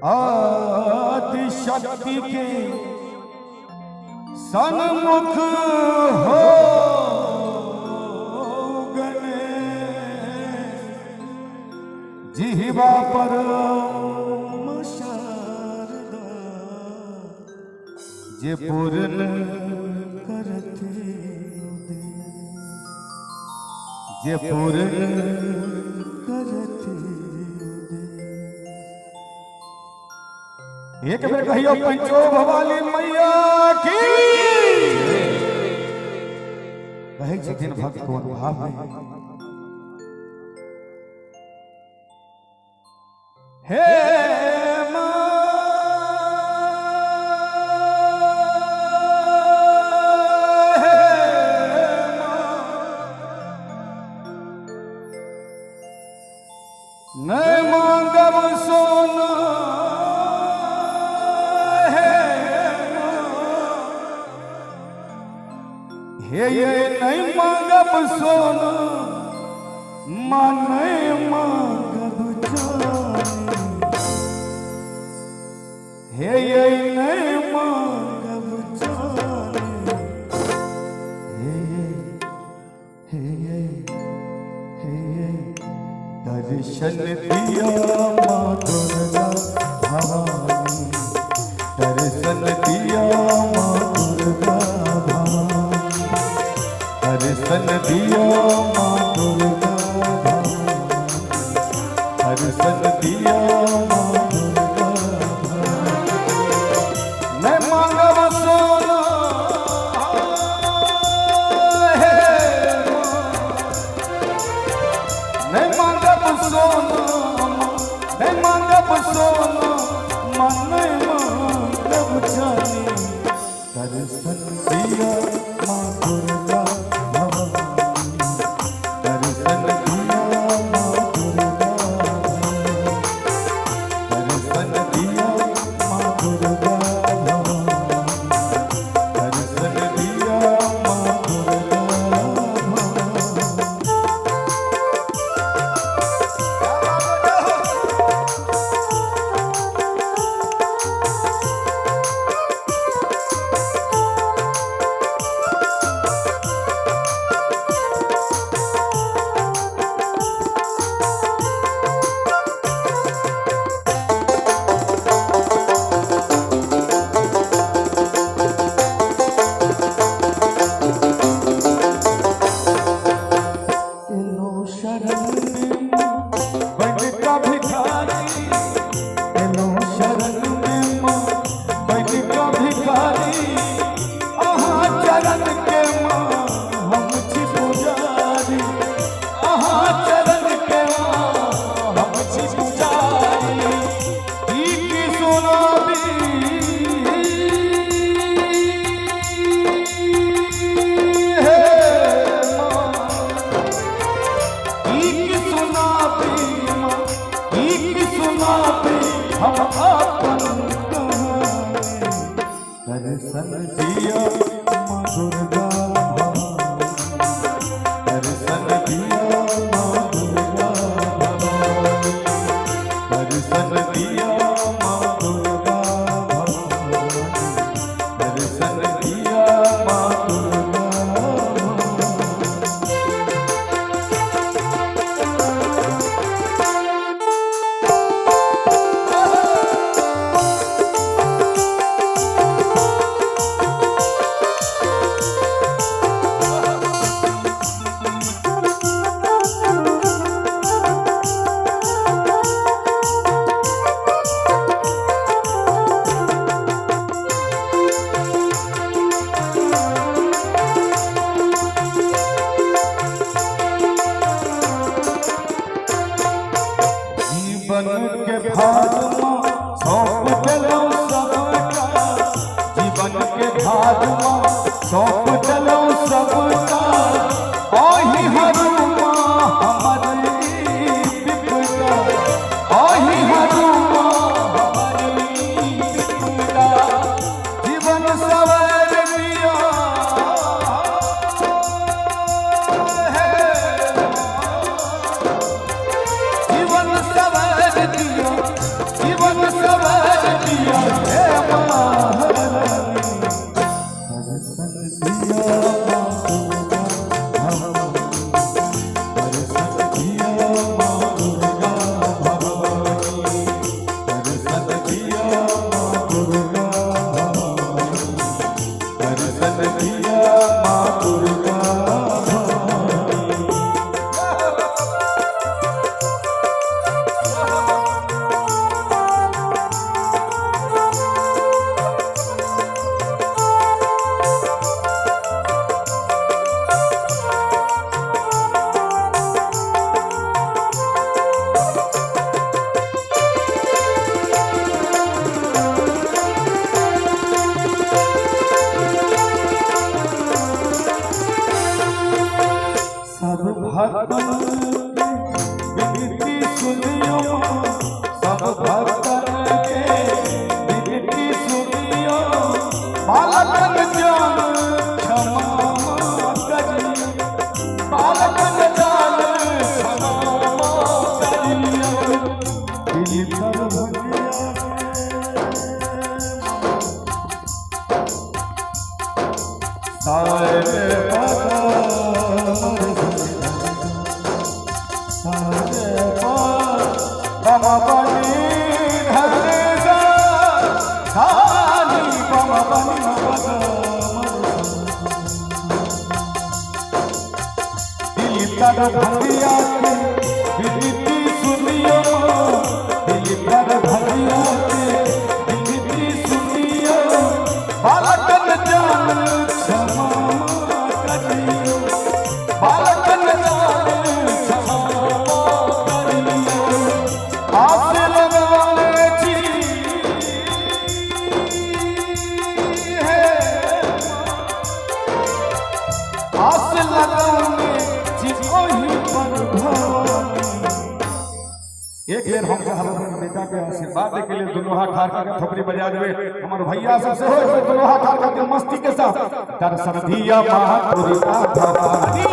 आदि शक्ति के सन्मुख हो गणेश, जिह्वा परम शारदा, जे पूर्ण करते जे पूर्ण करते। एक बेर कहियो पंचो भवाली मैया की। कहे छथिन भक्त कोन भाव में, हे नहीं मांगब सोना हे ये नहीं मांगब सोना, मां नहीं मांगब जाने, हे ये नहीं मांगब जाने, हे दर्शन दिया मां दुर्गा भवानी, दर्शन दिया मां दुर्गा भवानी, दर्शन दिया मां दुर्गा भवानी, दर्शन दिया मां दुर्गा भवानी। मैं मांगब सोना नहीं मांगब सोना, नहीं मांगब सोना, मन नहीं मांगब जाने, दर्शन दिया मां दुर्गा भवानी, दर्शन दिया मां दुर्गा भवानी, दर्शन दिया मां दुर्गा भवानी, दर्शन दिया मां दुर्गा दर्शन दिया मां दुर्गा भवानी, दर्शन दिया मां दुर्गा भवानी, दर्शन दिया मां दुर्गा भवानी, दर्शन दिया मां दुर्गा जीवन के भाग सौंप चलो सबका, जीवन के भाग सौंप चलो सबका, आही हरुमा हमारी विपदा, आही हरुमा हमारी विपदा, जीवन सवार दिया है, जीवन सवार दिया, जीवन सवार भंगिया के विनती सुनियो दिल पर भंगिया के विनती सुनियो बालकन जान क्षमा करियो बालकन जान क्षमा करियो आस लगाने जी है आस लगाने एक बेर हम चाहब बेटा के आशीर्वाद के लिए दोनों हाथ ठार करके थोपड़ी बजा देवे हमारे भैया सबसे हो दोनों हाथ ठार करके मस्ती के साथ दर्शन दिया महापुरुष का भवानी